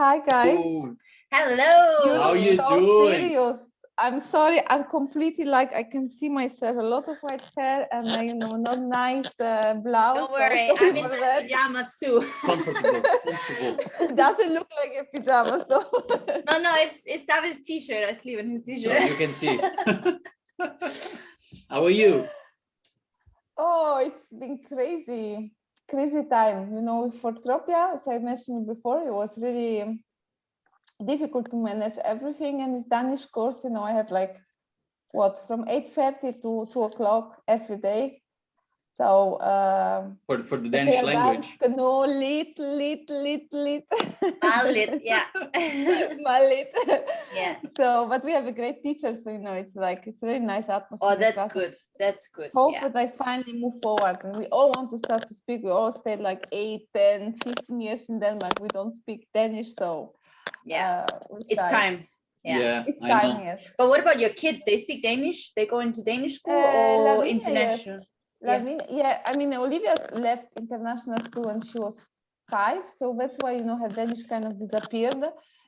Hi guys. Oh, Hello. how you So doing? serious. I'm sorry. I'm completely like I can see myself. A lot of white hair and not nice blouse. Don't worry, So sorry I'm in for my that. pajamas too. Comfortable, comfortable. Doesn't look like a pajama. So No, it's David's t-shirt. I sleep in his So t-shirt. you can see. How are you? oh, it's been crazy time. For Tropia, as I mentioned before, it was really difficult to manage everything. And this Danish course, I have like from 8:30 to 2 o'clock every day. So For the Danish language. No, lit. Mallit, yeah. Mallit. Yeah. So, but we have a great teacher, so it's really nice atmosphere. Oh, that's good. That's good. Hope Yeah. that I finally move forward, and we all want to start to speak. We all stayed like 8, 10, 15 years in Denmark. We don't speak Danish, so yeah, it's time. Yeah, it's I time. know. Yes. But what about your kids? They speak Danish? They go into Danish school or Lavinia, international? Yes. Lavinia, yeah. I mean, Olivia left international school when she was 5, so that's why her Danish kind of disappeared.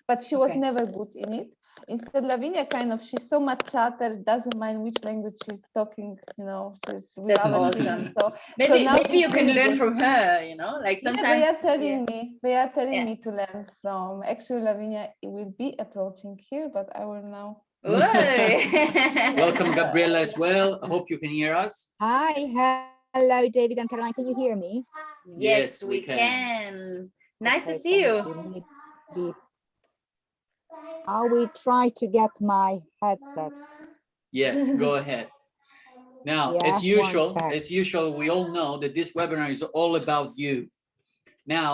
But she was never good in it. Instead, Lavinia she's so much chatter, doesn't mind which language she's talking. She's That's awesome. So maybe you can really learn good. from her. Like sometimes. They are telling me to learn from. Actually, Lavinia will be approaching here, but I will now. Welcome, Gabriela, as well. I hope you can hear us. Hi, hello, David and Caroline. Can you hear me? Yes, we can. Nice to see you. I will try to get my headset. Yes, go ahead. Now, as usual, we all know that this webinar is all about you. Now,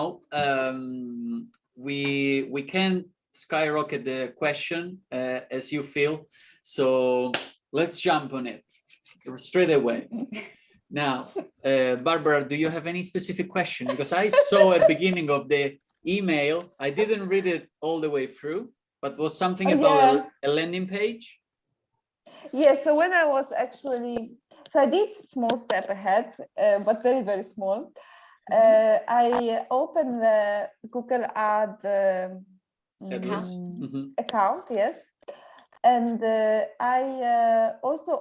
we can skyrocket the question as you feel. So let's jump on it straight away. Now, Barbara, do you have any specific question? Because I saw at the beginning of the email, I didn't read it all the way through, but was something about a landing page? Yeah, so when I was I did small step ahead, but very, very small. I opened the Google Ad account, yes. And I also,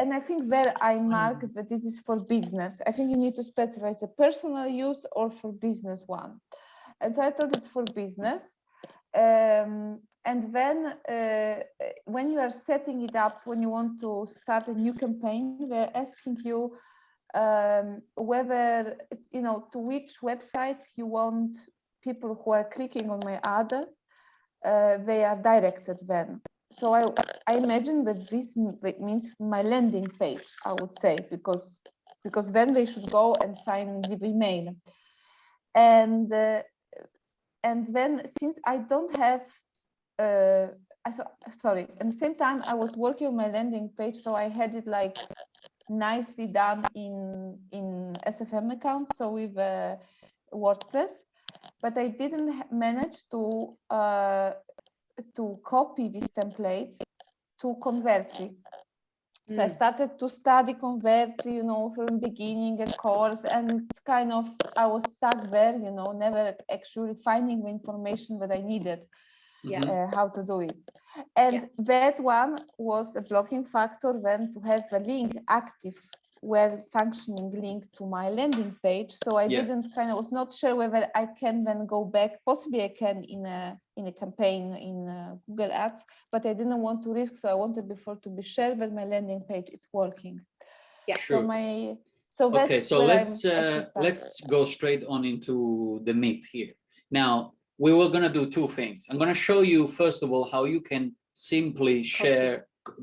and I think where I marked that this is for business. I think you need to specify it's a personal use or for business one. And so I thought it's for business. And then when you are setting it up, when you want to start a new campaign, we're asking you whether, to which website you want people who are clicking on my ad, they are directed then. So I imagine that this means my landing page, I would say, because then they should go and sign the email. And then since I don't have, sorry, at the same time I was working on my landing page, so I had it like nicely done in SFM account, so with WordPress, but I didn't manage to copy this template to Convertly. So I started to study Convertly, from beginning a course, and it's kind of, I was stuck there, never actually finding the information that I needed, how to do it. And that one was a blocking factor then to have a link active, well-functioning link to my landing page. So I was not sure whether I can then go back. Possibly I can in a campaign in Google Ads, but I didn't want to risk. So I wanted before to be sure that my landing page is working. Yeah. Sure. Okay, so let's go straight on into the meat here. Now, we were going to do two things. I'm going to show you, first of all, how you can simply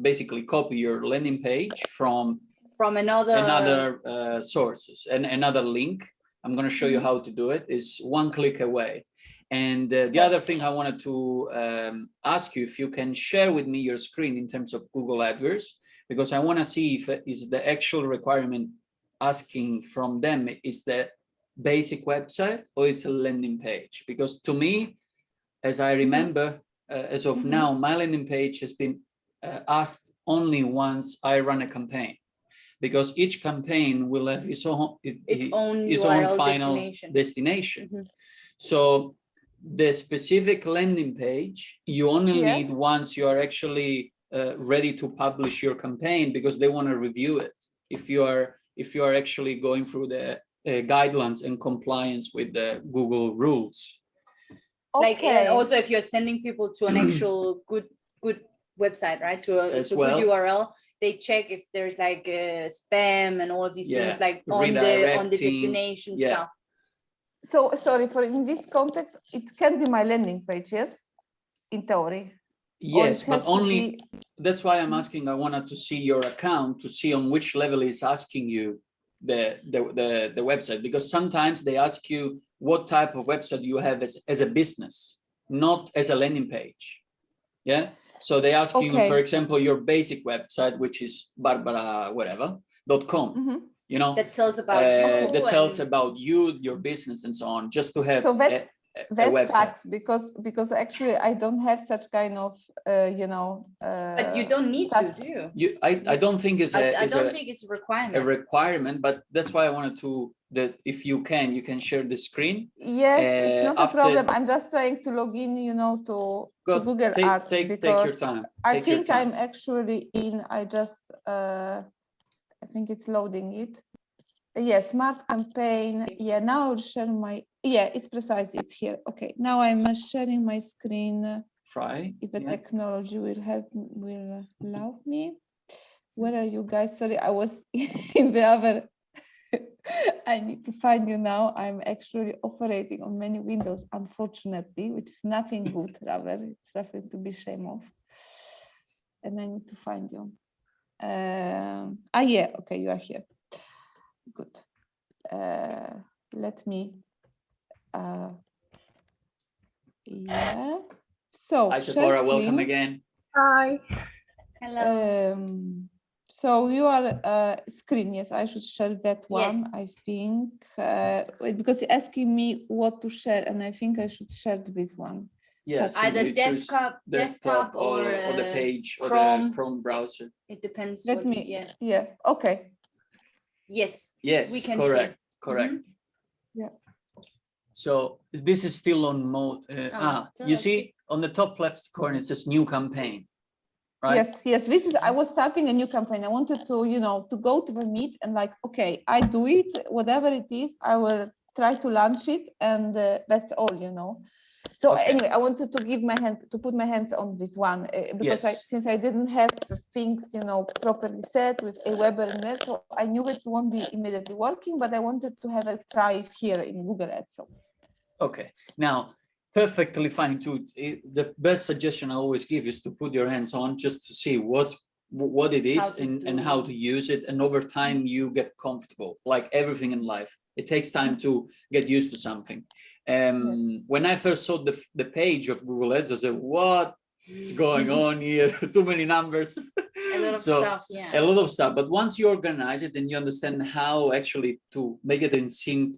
basically copy your landing page from another sources and another link. I'm going to show you how to do it. It's one click away. And the other thing I wanted to ask you if you can share with me your screen in terms of Google AdWords, because I want to see if is the actual requirement asking from them is the basic website or it's a landing page. Because to me, as I remember, as of now, my landing page has been asked only once I run a campaign, because each campaign will have its own final destination. So the specific landing page you only Yeah. need once you are actually ready to publish your campaign, because they want to review it. If you are actually going through the guidelines and compliance with the Google rules. Like, and Okay. also if you're sending people to an actual good website, right? To a As good well. URL, they check if there's like spam and all these things, Yeah, like on the redirecting, destination yeah. stuff. So sorry for in this context, it can be my landing page, yes, in theory. Or Yes, it but has to only be- that's why I'm asking. I wanted to see your account to see on which level it's asking you the website, because sometimes they ask you what type of website you have as a business, not as a landing page. Yeah. So they ask you, Okay. for example, your basic website, which is barbara.com. Mhm. You know, That tells about you. that tells and- about you, your business, and so on, just to have So a that website. sucks because actually I don't have such kind of you know. But you don't need to, do you? I don't think it's I don't think it's a a requirement. requirement, but that's why I wanted to, that if you can share the screen. Yes, it's not after- a problem. I'm just trying to log in, you know, to Google Ads take because your time. I Take your think time. I'm actually in. I just I think it's loading it. Yeah, smart campaign. Yeah, now I'll share my. Yeah, it's precisely. It's here. Okay, now I'm sharing my screen. Try. If the yeah. technology will help, will allow me. Where are you guys? Sorry, I was in the other. I need to find you now. I'm actually operating on many windows, unfortunately, which is nothing good, rather. It's nothing to be ashamed of. And I need to find you. Yeah, okay, you are here. Good. Let me. Yeah. So, Hi, share Sephora. Welcome screen. again. Hi. Hello. So you are screen. Yes, I should share that one. Yes. I think because you're asking me what to share, and I think I should share this one. Yes. Either desktop or the page or Chrome. the Chrome browser. It depends. Let what me. yeah. Yeah. Okay. Yes. Yes. We can correct. see. Correct. Mhm. Yeah. So this is still on mode. so You I see on the top left corner it says new campaign, right? Yes. Yes. This is. I was starting a new campaign. I wanted to, you know, to go to the meet and like, okay, I do it. Whatever it is, I will try to launch it, and that's all, you know. So Okay. anyway, I wanted to put my hands on this one because Yes. since I didn't have the things, you know, properly set with Aweber and that, so I knew it won't be immediately working, but I wanted to have a try here in Google Ads. So. Okay. Now, perfectly fine too. The best suggestion I always give is to put your hands on just to see what it is How to and how to use it. And over time you get comfortable, like everything in life. It takes time to get used to something. When I first saw the page of Google Ads, I said, what is going on here? Too many numbers. A lot of So, stuff. Yeah. a lot of stuff, but once you organize it and you understand how actually to make it in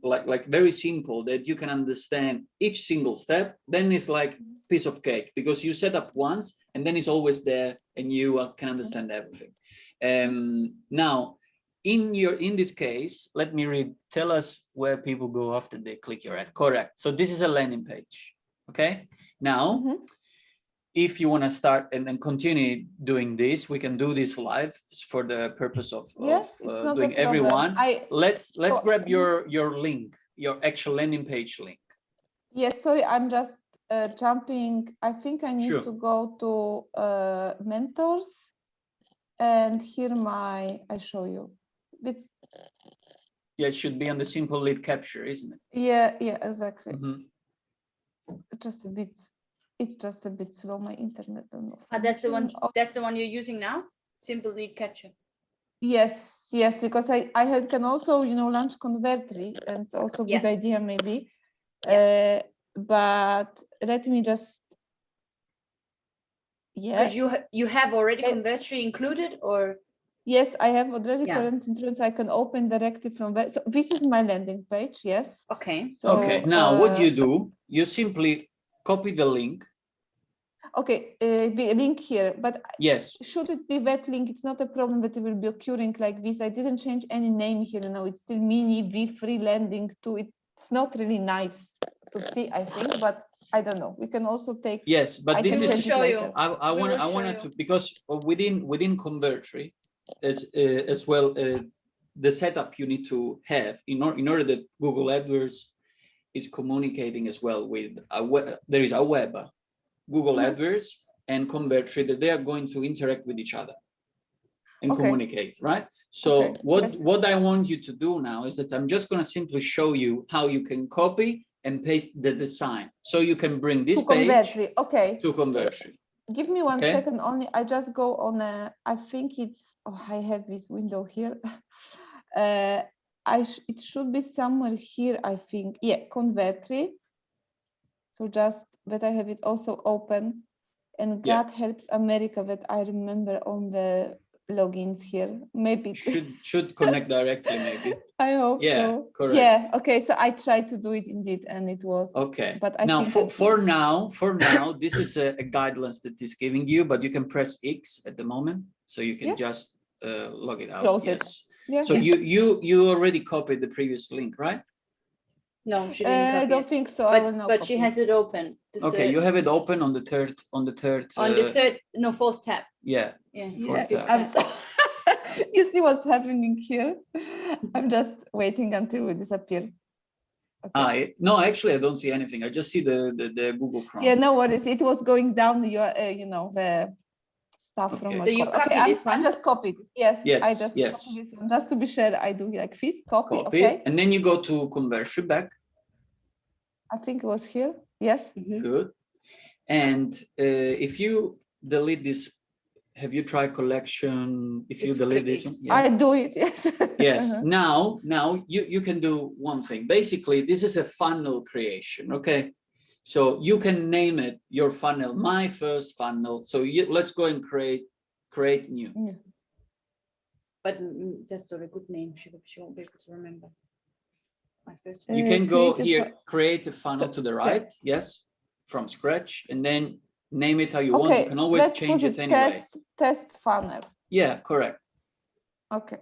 like very simple, that you can understand each single step, then it's like piece of cake, because you set up once and then it's always there and you can understand everything. Now in this case, let me read. Tell us where people go after they click your ad. Correct. So this is a landing page. Okay. Now if you want to start and then continue doing this, we can do this live for the purpose of Yes, it's not a doing problem. everyone. Let's so- grab your link, your actual landing page link. Yes, sorry, I'm just jumping. I think I need Sure. to go to mentors, and here I show you. It's, Yeah, it should be on the simple lead capture, isn't it? yeah, exactly. Mhm. Just a bit. It's just a bit slow. My internet. Don't know. That's the one. Oh, That's the one you're using now. Simple lead capture. yes, because I can also, you know, launch Convertly, and it's also a good idea maybe. But let me just. Yeah. Because you have already Convertly included, or Yes, I have already Yeah. current insurance. I can open directly from there. So this is my landing page. Yes. okay. So, Okay. Now what you do? You simply copy the link. Okay, the link here, but Yes. should it be that link? It's not a problem that it will be occurring like this. I didn't change any name here. You know, it's still mini V3 landing too. It's not really nice to see, I think, but I don't know. We can also take. Yes, but I this can will is show you. I We want will I show wanted you. to, because within Convertri as well, the setup you need to have in order that Google AdWords is communicating as well with there is a web, Google Mhm. AdWords and Convertri, that they are going to interact with each other and Okay. communicate, right? So Okay, yes. what I want you to do now is that I'm just going to simply show you how you can copy and paste the design, so you can bring this To page Convertri. Okay. to Convertri. Give me one Okay. second only. I just go on I think it's, I have this window here. It should be somewhere here, I think. Yeah, Convertri. So just that I have it also open, and Yeah. God helps America that I remember on the logins here. Maybe Should connect directly, maybe. I hope Yeah, so. correct. Yeah. Okay. So I tried to do it indeed, and it was Okay. But I Now think for now, this is a guidelines that is giving you, but you can press X at the moment, so you can Yeah. just log it out. Close it. Yes. Yeah. So you already copied the previous link, right? No, she didn't copy I don't it. think so. I will But now but she copy has it open. The Okay, third, you have it open on the third on the third, no, fourth tab. Yeah. Yeah, Fourth fifth tab. tab. You see what's happening here? I'm just waiting until we disappear. Okay. No, actually, I don't see anything. I just see the Google Chrome. Yeah, no worries. It was going down your, the stuff Okay. from. So you record. copy this I one? just copied. Yes. Yes, I just yes. copy this one just to be sure. I do like this copy. Copy, Okay. and then you go to Conversion back. I think it was here. Yes. Mhm. Good. And if you delete this, have you tried collection? If you Just delete click this X. one, yeah. I do it. Yes. Yes. Uh-huh. Now you can do one thing. Basically, this is a funnel creation. Okay. So you can name it your funnel, my first funnel. So let's go and create new. Yeah. But just a good name. She won't be able to remember. My first You one. can go create a here, create a funnel to the so- right. Yes. From scratch, and then name it how you want. You Okay. can always Let's change put it anyway. Test funnel. Yeah, correct. Okay.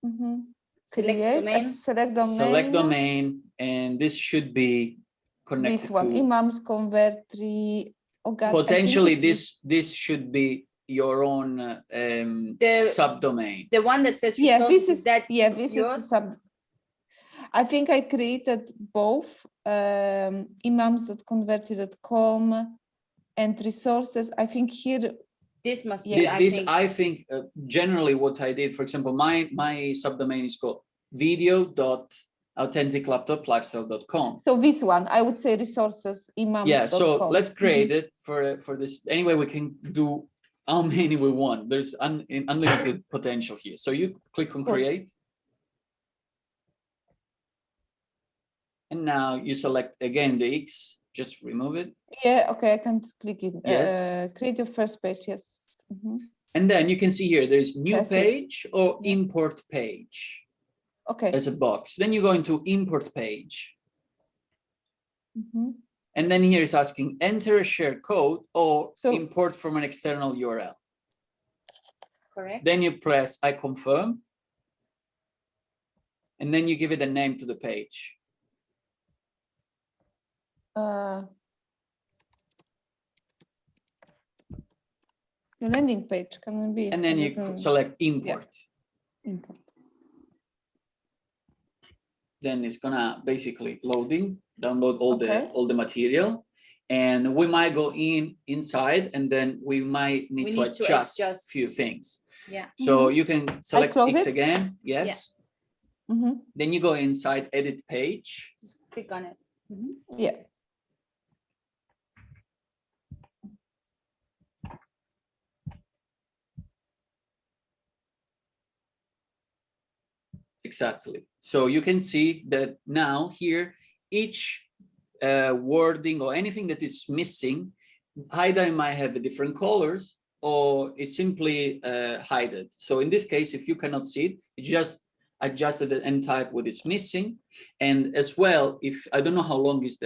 Mhm. Select Create a domain. select domain. Select domain, and this should be connected This one, to Imams Convertri. Oh God, I think potentially it's this should be your own subdomain. The one that says Yeah, resources, this is that this yours? is sub. I think I created both imams.converti.com and resources. I think here. This must Yeah. be, I think generally what I did, for example, my subdomain is called video.authenticlaptoplifestyle.com. So this one, I would say resources imams.com. Yeah, so let's create it for this. Anyway, we can do how many we want. There's unlimited potential here. So you click on Cool. create. And now you select again the X, just remove it. Yeah, okay, I can click it. Yes. Create your first page, yes. Mhm. And then you can see here, there's new That's it. page or Yeah. import page Okay. as a box. Then you go into import page. Mhm. And then here is asking, enter a share code or So- import from an external URL. correct. Then you press I confirm. And then you give it a name to the page. Your landing page can be. And then you select import. Import. Then it's gonna basically loading, download all Okay. the material. And we might go inside, and then we might need to need to adjust a adjust. few things. Yeah. So you can select close X it? again, yes. Mhm. Then you go inside edit page. Just click on it. Mhm. Yeah. Exactly. So you can see that now here, each wording or anything that is missing, either it might have different colors or it's simply hide it. So in this case, if you cannot see it, you just adjusted the end type what is missing. And as well, if I don't know how long is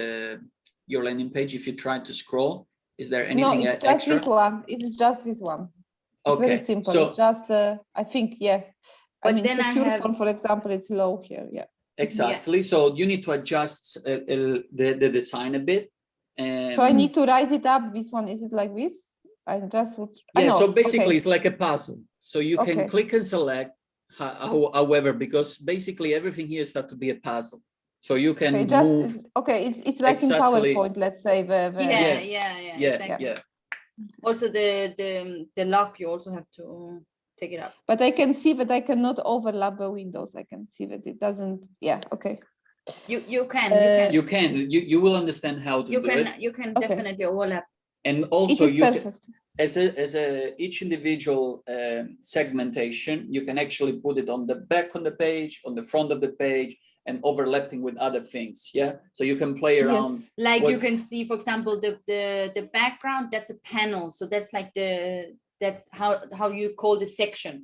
your landing page, if you try to scroll, is there anything No, it's just extra? this one. It's just this one. It's very Okay, simple. so Just I think, yeah. I But mean, then I secure have- phone, for example, it's low here. Yeah. exactly. So you need to adjust the design a bit. So I need to rise it up. This one, is it like this? I just would. Yeah, so know, basically okay. it's like a puzzle. So you can Okay. click and select, however, because basically everything here starts to be a puzzle. So you can Okay, just move. it's like in exactly- PowerPoint, let's say. Yeah, Yeah, exactly. yeah. Also the lock, you also have to take it up. But I can see that I cannot overlap the windows. I can see that it doesn't. Yeah. Okay. You can. You can, you will understand how to You do it. can you can Okay. definitely overlap. And It also is you can, perfect. as a each individual segmentation, you can actually put it on the back on the page, on the front of the page, and overlapping with other things. Yeah, so you can play around. Yes. Like you what- can see, for example, the background, that's a panel. So that's like that's how you call the section.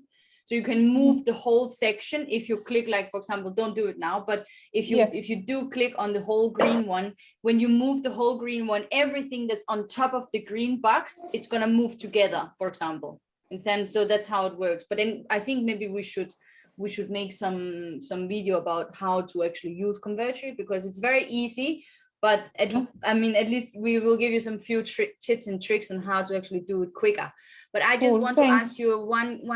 So you can move the whole section if you click, like, for example, don't do it now, but if you Yeah. if you do click on the whole green one, when you move the whole green one, everything that's on top of the green box, it's gonna move together, for example. And then so that's how it works. But then I think maybe we should make some video about how to actually use Convertri, because it's very easy. But I mean, at least we will give you some few tips and tricks on how to actually do it quicker. But I just Cool, want to thanks. ask you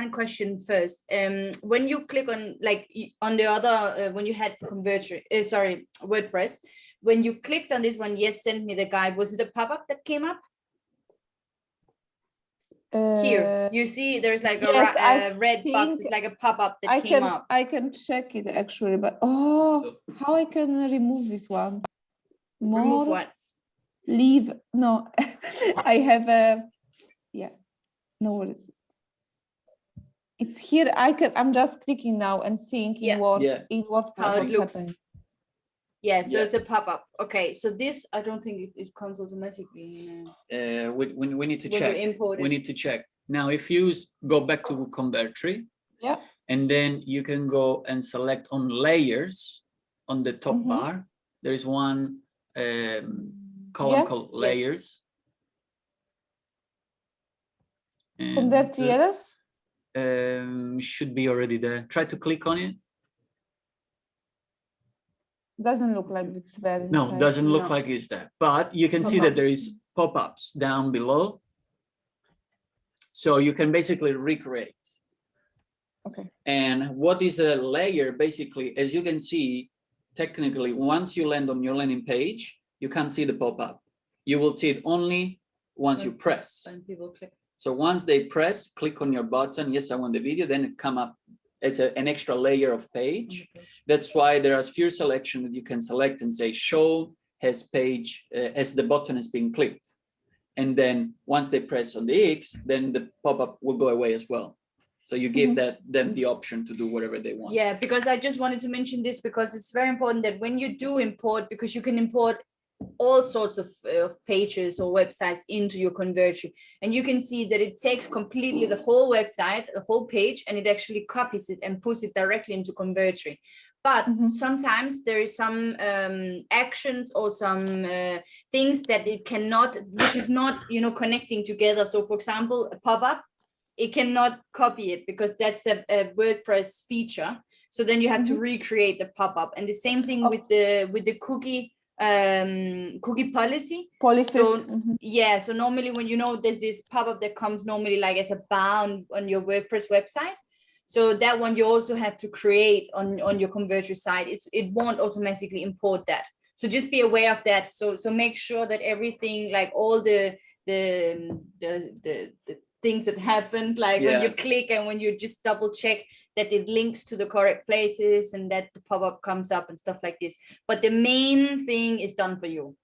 one question first. When you click on, like, on the other, when you had Convertri, sorry, WordPress, when you clicked on this one, yes, send me the guide, was it a pop-up that came up? Here, you see there's like yes, a I red box, think it's like a pop-up that I came can up. I can check it actually, but how I can remove this one? Remove More, what? leave. No, I have a no worries. It's here. I'm just clicking now and seeing in Yeah. what Yeah. in what How it what's looks. happening. Yeah, so Yeah. it's a pop-up. Okay, so this, I don't think it comes automatically. We need to When you check. import We it. need to check. Now, if you go back to Convertri, Yeah. and then you can go and select on layers on the top Mhm. bar. There is one column Yeah. called Yes. layers. Convert And years should be already there. Try to click on it. doesn't look like it's there. No, inside. doesn't look No. like it's there, but you can see that there Pop-ups. is pop-ups down below. So you can basically recreate. Okay. And what is a layer? Basically, as you can see, technically, once you land on your landing page, you can't see the pop-up. You will see it only once you press. When people click. So once they press, click on your button, yes, I want the video, then it come up as an extra layer of page. That's why there are few selection that you can select and say show as page, as the button has been clicked. And then once they press on the X, then the pop-up will go away as well. So you give them the option to do whatever they want. Yeah, because I just wanted to mention this because it's very important that when you do import, because you can import all sorts of pages or websites into your Convertri, and you can see that it takes completely the whole website, the whole page, and it actually copies it and puts it directly into Convertri. But sometimes there is some actions or some things that it cannot, which is not, connecting together. So for example, a pop-up, it cannot copy it because that's a WordPress feature. So then you have to recreate the pop-up. And the same thing with the cookie policy. So yeah, so normally when there's this pop-up that comes normally like as a bar on your WordPress website. So that one you also have to create on your Convertri site. It won't automatically import that. So just be aware of that. So make sure that everything, like all the things that happens, like when you click and when you just double check that it links to the correct places and that the pop-up comes up and stuff like this. But the main thing is done for you.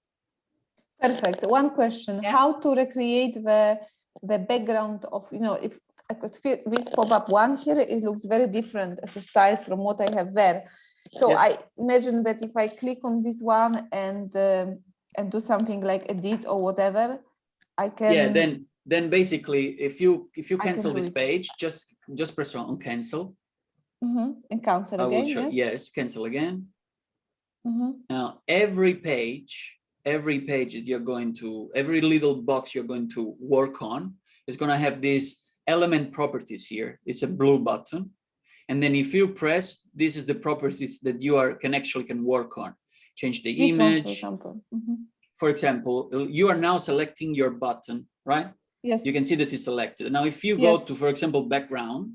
Perfect. One question: how to recreate the background of if because this pop-up one here, it looks very different as a style from what I have there. So I imagine that if I click on this one and do something like edit or whatever, I can. Yeah, then basically, if you cancel this it. page, just press on cancel. And cancel I will again. show, yes, cancel again. Now every page that you're going to, every little box you're going to work on is going to have these element properties here. It's a blue button, and then if you press, this is the properties that you can actually work on. Change the this image. one, for example. for example, you are now selecting your button, right? Yes. You can see that it's selected. Now, if you go Yes. to, for example, background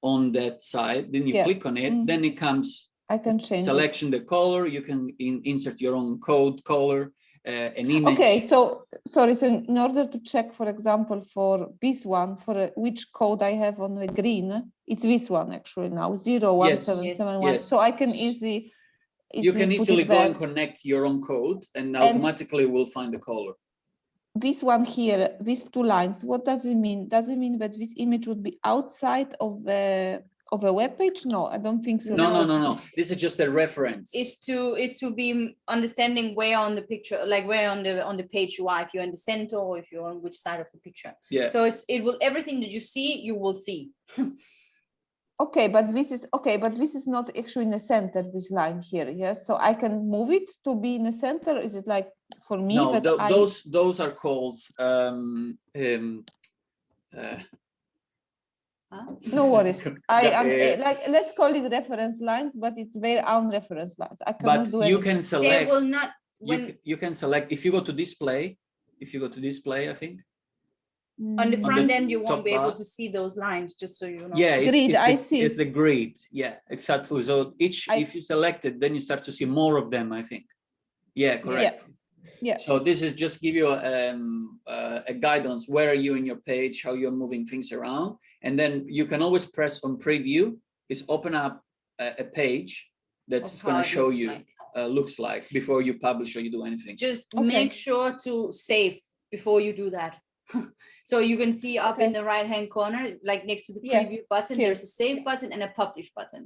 on that side, then you Yeah. click on it, then it comes I can change selection, the color, you can insert your own code color, an image. Okay, so sorry, so in order to check, for example, for this one, for which code I have on the green, it's this one actually now, 01771. yes. So I can easily You can put easily it go there. and connect your own code and And- automatically will find the color. This one here, these two lines, what does it mean? Does it mean that this image would be outside of a web page? No, I don't think so. No. This is just a reference. Is to be understanding where on the picture, like where on the page you are, if you're in the center or if you're on which side of the picture. Yeah. So it will, everything that you see, you will see. Okay, but this is not actually in the center, this line here, yes? So I can move it to be in the center? Is it like for me? No, that those are called no worries. Yeah, like, let's call it reference lines, but it's their own reference lines. I cannot but do you anything. can They select. will not, when You can select if you go to display. If you go to display, I think. on the Mm, front the end, you won't top be able bar. to see those lines, just so you know. Yeah, Grid, I see. It's the grid. Yeah, exactly. So if you select it, then you start to see more of them, I think. Yeah, correct. Yeah. So this is just give you a guidance. Where are you in your page? How you're moving things around, and then you can always press on preview. Is open up a page that's Of going how to it show looks you like. looks like before you publish or you do anything. Just Okay. make sure to save before you do that. So you can see up in Okay. the right hand corner, like next to the Yeah, preview button, here. there's a save button and a publish button.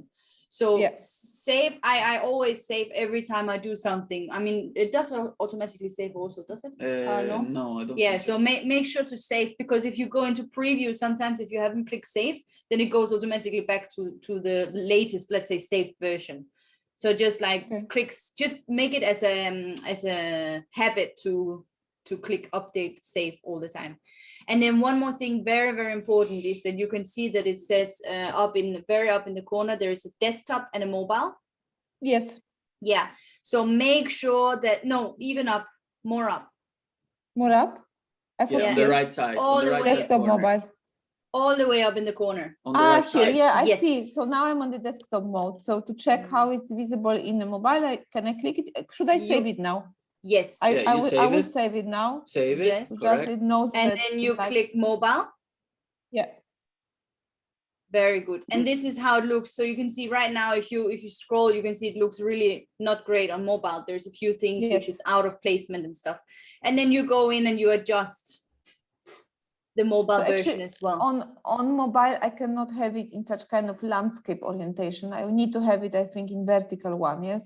So Yeah. save, I always save every time I do something. I mean, it does automatically save also, does it? No. No, I don't. Yeah, think so make sure to save, because if you go into preview, sometimes if you haven't clicked save, then it goes automatically back to the latest, let's say, saved version. So just like Okay. clicks, just make it as a habit to click update save all the time. And then one more thing, very, very important, is that you can see that it says very up in the corner, there is a desktop and a mobile. Yes. Yeah, so make sure that, no, even up, more up. More up. I Yeah, thought on here. the right side. All On the the right way side Desktop corner. mobile. All the way up in the corner. On the right Here, side. yeah, I Yes. see. So now I'm on the desktop mode. So to check how it's visible in the mobile, can I click it? Should I save it now? Yes. Yeah, you I will save it. save it now. Save it. Yes. So just Correct. it knows And that then it you likes- click mobile. Yeah. Very good. And this is how it looks. So you can see right now, if you scroll, you can see it looks really not great on mobile. There's a few things which Yes. is out of placement and stuff. And then you go in and you adjust the mobile So actually, version as well. on mobile, I cannot have it in such kind of landscape orientation. I need to have it, I think, in vertical one. Yes.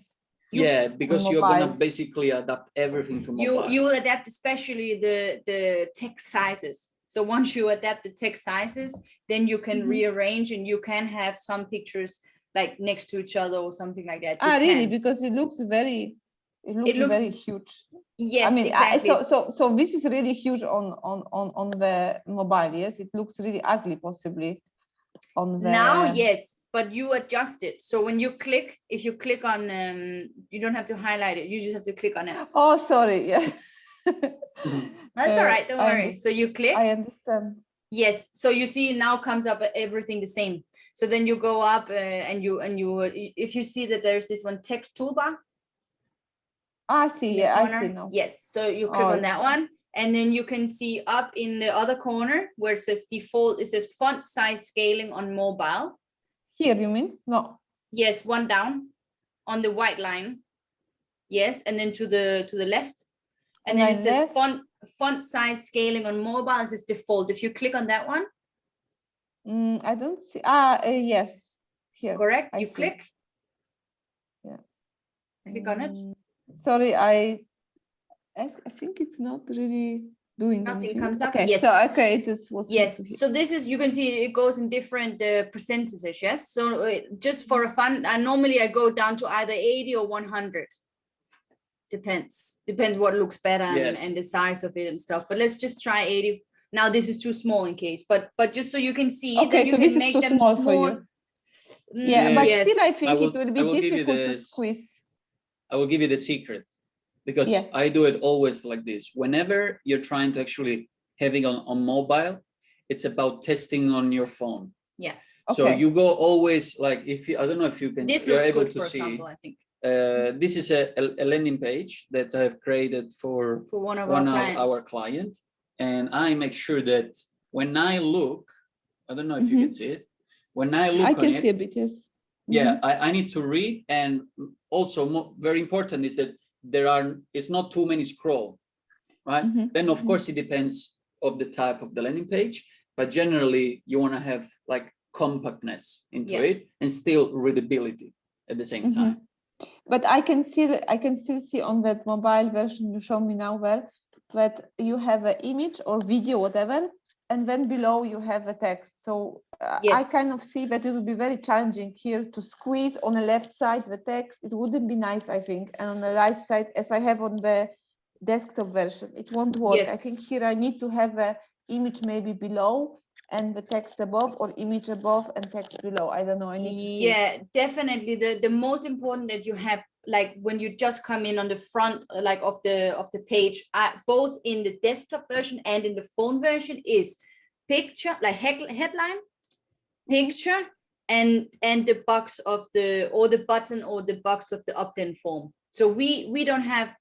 Yeah, because you're gonna mobile. basically adapt everything to mobile. You will adapt especially the text sizes. So once you adapt the text sizes, then you can Mhm. rearrange and you can have some pictures like next to each other or something like that. You Really? can. Because it looks very huge. Yes, I mean, exactly. so this is really huge on the mobile. Yes, it looks really ugly, possibly on the. Now, yes, but you adjust it. So when you click, if you click on, you don't have to highlight it. You just have to click on it. Oh, sorry. Yeah. That's all right. Don't I worry. So you click. I understand. Yes. So you see now comes up everything the same. So then you go up and you if you see that there's this one text toolbar. I see. in the Yeah, I corner. see now. Yes. So you click Oh, on that one. And then you can see up in the other corner where it says default, it says font size scaling on mobile. Here, you mean? No. Yes, one down on the white line. Yes, and then to the left. And On then my it says left? font size scaling on mobile, it says default. If you click on that one, I don't see. Yes. Here. correct? I You see. click. Yeah. Click on it. Sorry, I think it's not really doing Nothing anything. comes up. Okay, Yes. so okay, it is what's Yes, here. so this is, you can see it goes in different percentages, yes? So just for a fun, normally I go down to either 80 or 100. Depends what looks better Yes. and the size of it and stuff. But let's just try 80. Now this is too small in case, but just so you can see that Okay, you so can this is make too them small for small. you. Yeah, but yes. still I think will- it would I be will give you difficult to this. squeeze. I will give you the secret. because Yeah. I do it always like this. Whenever you're trying to actually having on mobile, it's about testing on your phone. Yeah. So Okay. you go always like, if you, I don't know if you can, This you're looks able good, to for see. example, I think, This is a landing page that I've created for for one of one our of clients. our client, and I make sure that when I look, I don't know if you can see it. When I look I on can it, see a bit, yes. yeah, I need to read, and also very important is that it's not too many scroll, right? Mhm, Then of mhm. course it depends of the type of the landing page, but generally you want to have like compactness into Yeah. it and still readability at the same Mhm. time. But I can still see on that mobile version you show me now that you have an image or video, whatever, and then below you have a text. So I Yes. kind of see that it would be very challenging here to squeeze on the left side the text. It wouldn't be nice, I think, and on the right side, as I have on the desktop version, it won't work. I Yes. think here I need to have a image maybe below and the text above, or image above and text below. I don't know. I need to see. Yeah, definitely. The most important that you have, like when you just come in on the front, like of the page, both in the desktop version and in the phone version, is picture, like headline, picture, and the box of the, or the button or the box of the opt-in form. So we don't have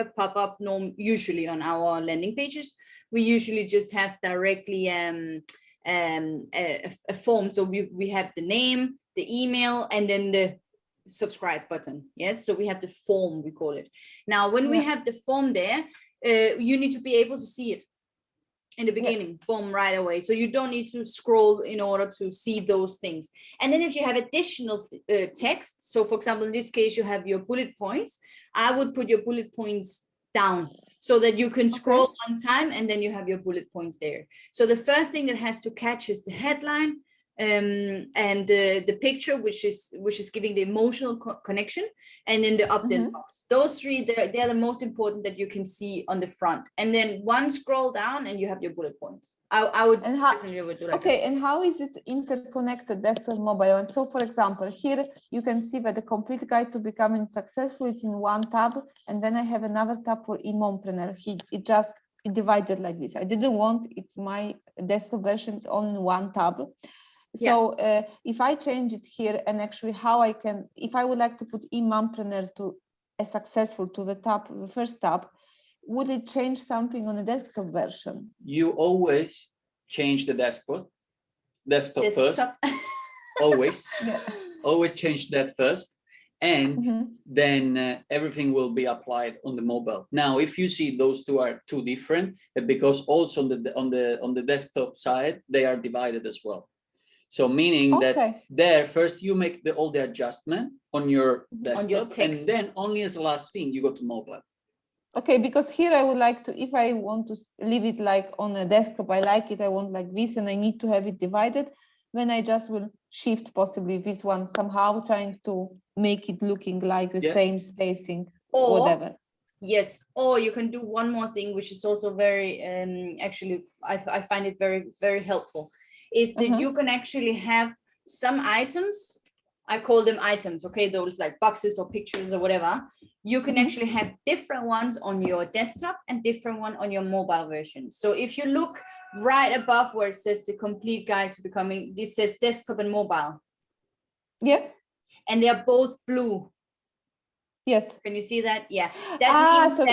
a pop-up norm usually on our landing pages. We usually just have directly a form. So we have the name, the email, and then the subscribe button. Yes, so we have the form, we call it. Now when we Yeah. have the form there, you need to be able to see it in the beginning, boom, right away. So you don't need to scroll in order to see those things. And then if you have additional text, so for example, in this case, you have your bullet points, I would put your bullet points down so that you can scroll one time and then you have your bullet points there. So the first thing that has to catch is the headline, and the picture, which is giving the emotional connection, and then the opt-in box. Those three, they're the most important that you can see on the front. And then one scroll down and you have your bullet points. I would personally would do like okay, and how is it interconnected, desktop, mobile? And so, for example, here you can see that the complete guide to becoming successful is in one tab, and then I have another tab for e-mompreneur. It divided like this. I didn't want it, my desktop version is only in one tab. So if I change it here, and actually how I can, if I would like to put e-mompreneur to a successful to the tab, the first tab, would it change something on the desktop version? You always change the desktop first. Always. Yeah. Always change that first, and then everything will be applied on the mobile. Now, if you see those two are too different, because also on the desktop side they are divided as well. So meaning that there first you make all the adjustment on your desktop, and then only as the last thing you go to mobile. Okay, because here I would like to, if I want to leave it like on a desktop, I like it, I want like this, and I need to have it divided, then I just will shift possibly this one somehow, trying to make it looking like the same spacing or whatever. Yes, or you can do one more thing, which is also very, actually, I find it very, very helpful, is that you can actually have some items, I call them items, okay, those like boxes or pictures or whatever. You can actually have different ones on your desktop and different one on your mobile version. So if you look right above where it says the complete guide to becoming, this says desktop and mobile. Yeah. And they're both blue. Yes. Can you see that? Yeah. That means so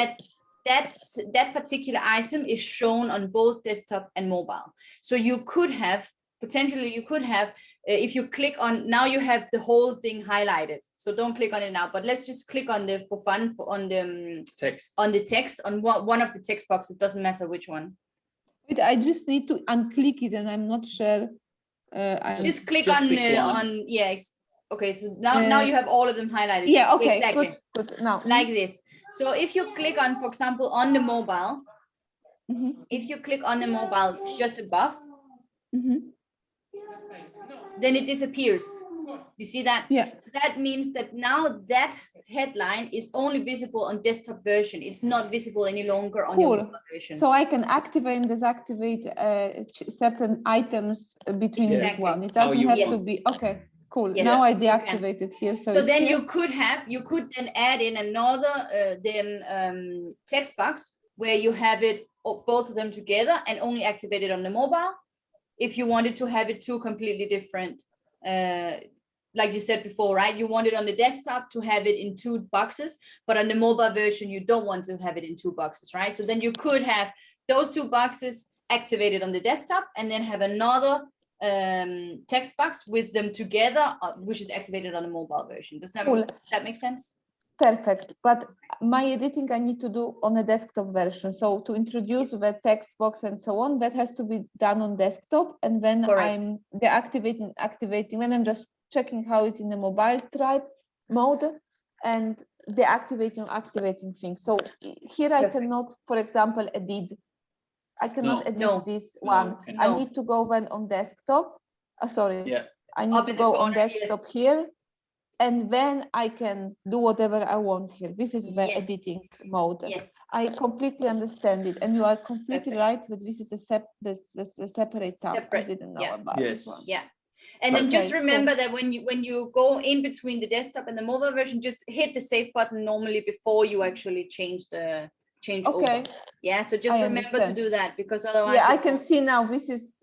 that particular item is shown on both desktop and mobile. So you could have, potentially you could have, if you click on, now you have the whole thing highlighted. So don't click on it now, but let's just click on the, for fun, on the text, on one of the text boxes. It doesn't matter which one. But I just need to unclick it, and I'm not sure. Just click on yeah. Okay, so now you have all of them highlighted. Yeah, okay, exactly. good. Now, like this. So if you click on, for example, on the mobile, if you click on the mobile just above, then it disappears. You see that? Yeah. So that means that now that headline is only visible on desktop version. It's not visible any longer on your mobile version. So I can activate and deactivate certain items between this one. It doesn't have to be, okay. Cool. Yes, Now I you can. deactivate it here. So, So it's then here. you could then add in another text box where you have it both of them together and only activate it on the mobile. If you wanted to have it two completely different, like you said before, right? You want it on the desktop to have it in two boxes, but on the mobile version, you don't want to have it in two boxes, right? So then you could have those two boxes activated on the desktop and then have another text box with them together, which is activated on the mobile version. Does that make sense? Perfect. But my editing I need to do on a desktop version. So to introduce the text box and so on, that has to be done on desktop. And when I'm activating, when I'm just checking how it's in the mobile type mode and activating things. So here I cannot, for example, edit. I cannot edit this one. I need to go when on desktop. Sorry. Yeah. I need to go on desktop here. And then I can do whatever I want here. This is the editing mode. Yes. I completely understand it. And you are completely right that this is a separate tab. I didn't know about this one. Yeah. And then just remember that when you go in between the desktop and the mobile version, just hit the save button normally before you actually change over. Yeah, so just remember to do that, because otherwise I can see now this is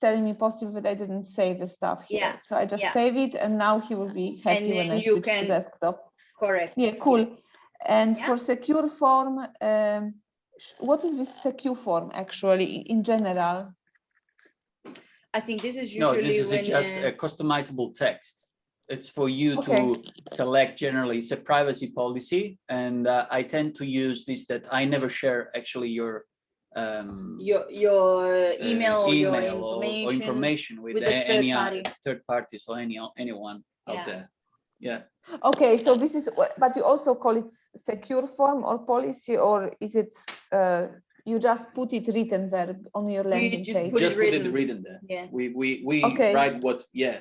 telling me possibly that I didn't save the stuff here. Yeah. So I just save it and now he will be happy when I switch to desktop. Correct. Yeah, cool. Yes. And for secure form, what is this secure form actually in general? I think this is usually this is just a customizable text. It's for you to select. Generally, it's a privacy policy, and I tend to use this, that I never share actually your email or your or information with any third parties or anyone out there. Yeah. Okay, so this is, but you also call it secure form or policy, or is it you just put it written there on your landing page? Just put it written there. Yeah. We write what. Yeah.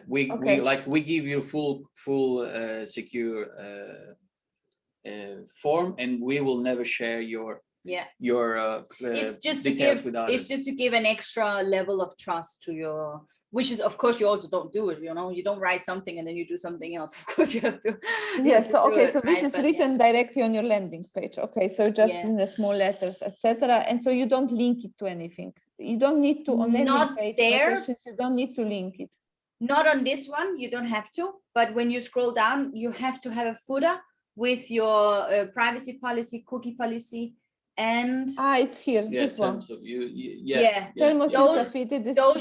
We give you full secure form, and we will never share your it's just details with others. It's just to give an extra level of trust to your, which is, of course, you also don't do it, you don't write something and then you do something else. Of course you have to. So this is written directly on your landing page. Okay, so just in the small letters, etc. And so you don't link it to anything. You don't need to on landing page. You don't need to link it. Not on this one, you don't have to, but when you scroll down, you have to have a footer with your privacy policy, cookie policy, and it's here. This one. Those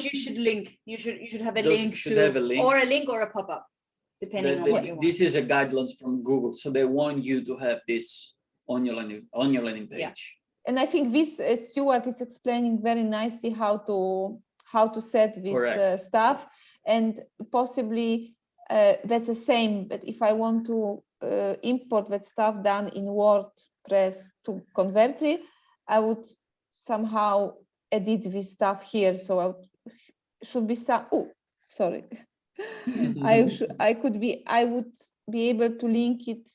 you should link. You should have a link or a link or a pop-up, depending on what you want. This is a guidelines from Google, so they want you to have this on your landing page. Yeah. And I think this Stuart is explaining very nicely how to set this stuff, and possibly that's the same. But if I want to import that stuff done in WordPress to Convertly, I would somehow edit this stuff here. So should be some. Oh, sorry. I would be able to link it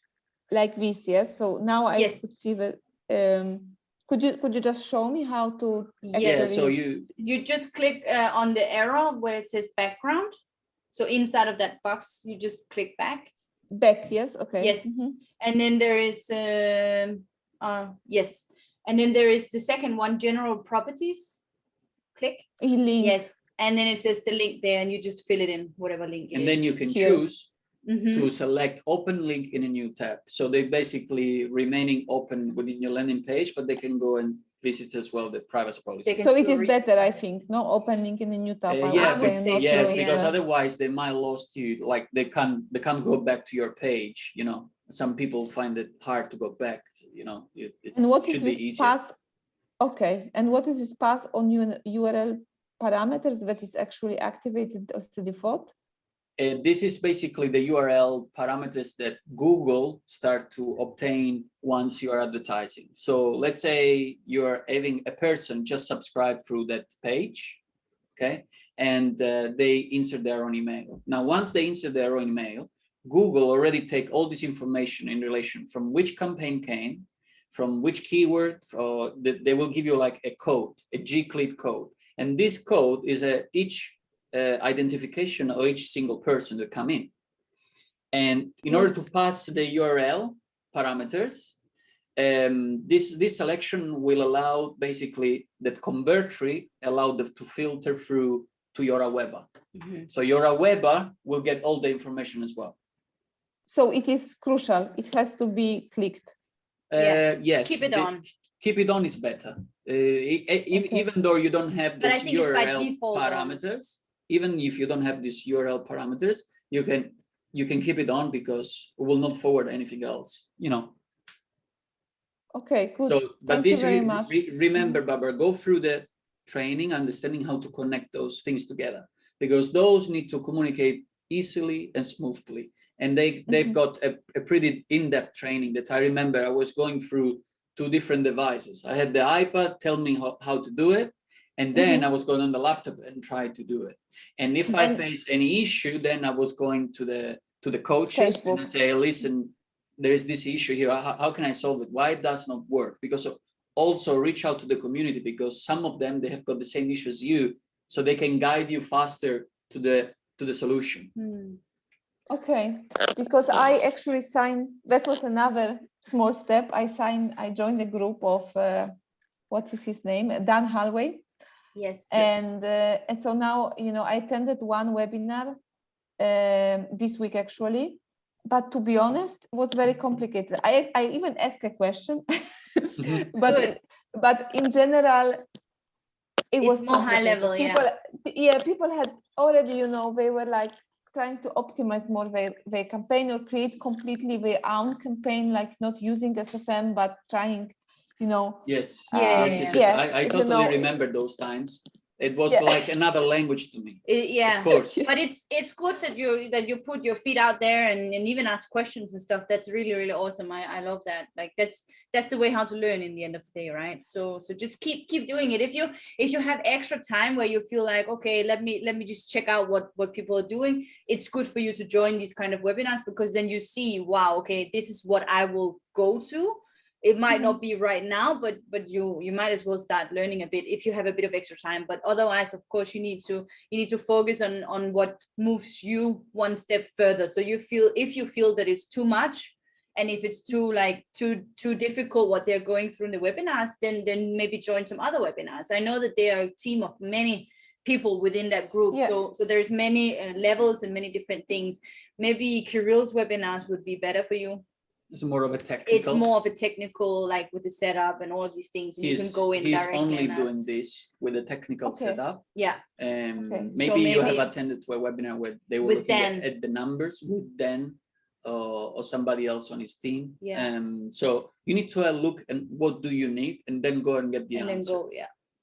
like this. Yes. So now I could see that. Could you just show me how to? So you just click on the arrow where it says background. So inside of that box, you just click back. Yes. Okay. Yes. And then there is yes. And then there is the second one, general properties. Click. Link. Yes. And then it says the link there, and you just fill it in, whatever link it is. And then you can choose to select open link in a new tab. So they basically remaining open within your landing page, but they can go and visit as well the privacy policy. So it is better, I think, no open link in a new tab. Because otherwise they might lost you, like they can't go back to your page. Some people find it hard to go back. It should be easier. Pass? Okay, and what is this pass on URL parameters that is actually activated as the default? This is basically the URL parameters that Google start to obtain once you are advertising. So let's say you're having a person just subscribe through that page, okay? And they insert their own email. Now, once they insert their own email, Google already take all this information in relation from which campaign came, from which keyword, they will give you like a code, a G-clip code. And this code is each identification of each single person that come in. And in order to pass the URL parameters, this selection will allow basically that convertry allow them to filter through to your Aweber. So your Aweber will get all the information as well. So it is crucial. It has to be clicked. Yes. Keep it on. Keep it on is better. Even though you don't have But I this think it's by URL default on. parameters, even if you don't have these URL parameters, you can keep it on because it will not forward anything else, you know. Okay, good. So, but Thank this you very much. remember, Barbara, go through the training, understanding how to connect those things together, because those need to communicate easily and smoothly. And they've got a pretty in-depth training that I remember I was going through 2 different devices. I had the iPad tell me how to do it, and then I was going on the laptop and try to do it. And if I faced any issue, then I was going to the coaches and I say, listen, there is this issue here. How can I solve it? Why it does not work? Because also reach out to the community, because some of them, they have got the same issue as you, so they can guide you faster to the solution. Okay, because I actually signed, that was another small step. I joined a group of, what is his name? Dan Halway. Yes. And so now, you know, I attended one webinar this week actually, but to be honest, it was very complicated. I even asked a question, but in general, it was more high level. People had already, you know, they were like trying to optimize more their campaign or create completely their own campaign, like not using SFM, but trying, you know. Yes. Yes. I totally remember those times. It was like another language to me. Of course. But it's good that you put your feet out there and even ask questions and stuff. That's really, really awesome. I love that. Like that's the way how to learn in the end of the day, right? So just keep doing it. If you have extra time where you feel like, okay, let me just check out what people are doing, it's good for you to join these kind of webinars, because then you see, wow, okay, this is what I will go to. It might not be right now, but you might as well start learning a bit if you have a bit of extra time. But otherwise, of course, you need to focus on what moves you one step further. So if you feel that it's too much, and if it's too difficult what they're going through in the webinars, then maybe join some other webinars. I know that they are a team of many people within that group. So there's many levels and many different things. Maybe Kirill's webinars would be better for you. It's more of a technical. It's more of a technical, like with the setup and all of these things. And you can go in directly. He's only doing this with a technical setup. Yeah. Maybe you have attended to a webinar where they were looking at the numbers with Dan or somebody else on his team. Yeah. So you need to look and what do you need, and then go and get the answer. And then go,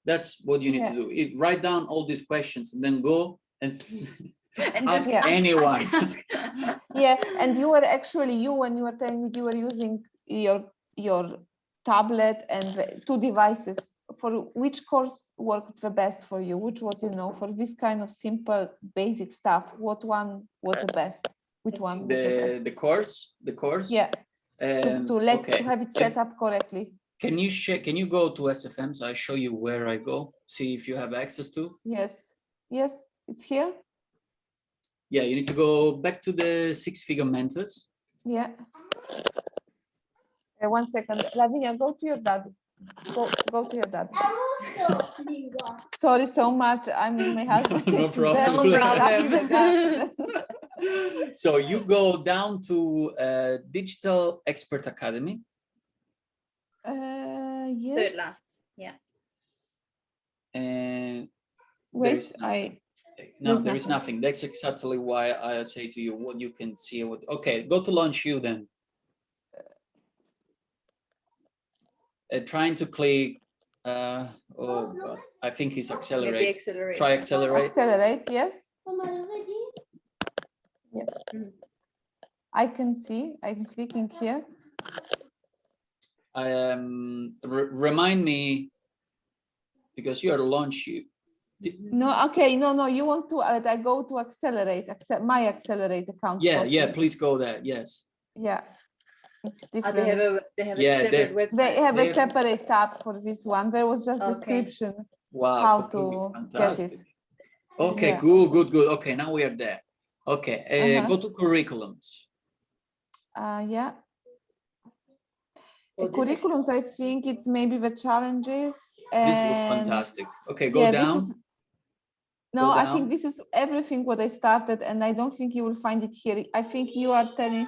That's what you need to do. Write down all these questions and then go and ask just anyone. Ask. And you were actually, when you were telling me you were using your tablet and the 2 devices, for which course worked the best for you? Which was, you know, for this kind of simple basic stuff, what one was the best? Which one was the best? The course? Yeah. To have it set up correctly. Can you go to SFM so I show you where I go? See if you have access to? Yes, it's here. Yeah, you need to go back to the 6-figure mentors. Yeah. 1 second. Lavinia, go to your dad. Go to your dad. Sorry so much. I mean, my husband. No problem. So you go down to Digital Expert Academy. Yes. Third last. Yeah. And wait, there is nothing. That's exactly why I say to you what you can see. Okay, go to launch you then. Trying to click. Oh God, I think it's accelerate. Maybe accelerate. Try accelerate. Accelerate. Yes. Yes. I can see. I'm clicking here. Remind me, because you are launch you. No, okay, no. You want to? I go to accelerate. My accelerate account. Yeah. Please go there. Yes. Yeah, it's different. They have a separate website. They have a separate tab for this one. There was just description. Wow. How to get it. Okay, Yeah. good. Okay, now we are there. Okay, go to curriculums. Yeah. Oh, The this is- curriculums, I think it's maybe the challenges. This looks and fantastic. Okay, go yeah, down. this is no, Go I down. think this is everything what I started, and I don't think you will find it here. I think you are telling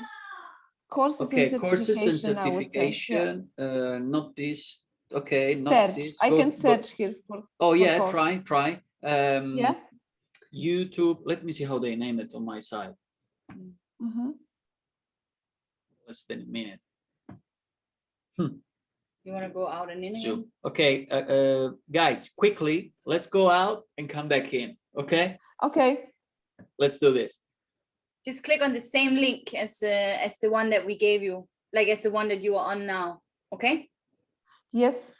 courses Okay, and courses and certification, I would say. Yeah. certification. Not this. Okay, not Search. this. I Go- can go- search here for. Oh for yeah, course. try. Yeah. YouTube. Let me see how they name it on my side. Mhm. Less than a minute. You want to go out and in again? So okay, guys, quickly, let's go out and come back in. Okay, Okay. let's do this. Just click on the same link as the one that we gave you, like as the one that you are on now. Okay. Yes.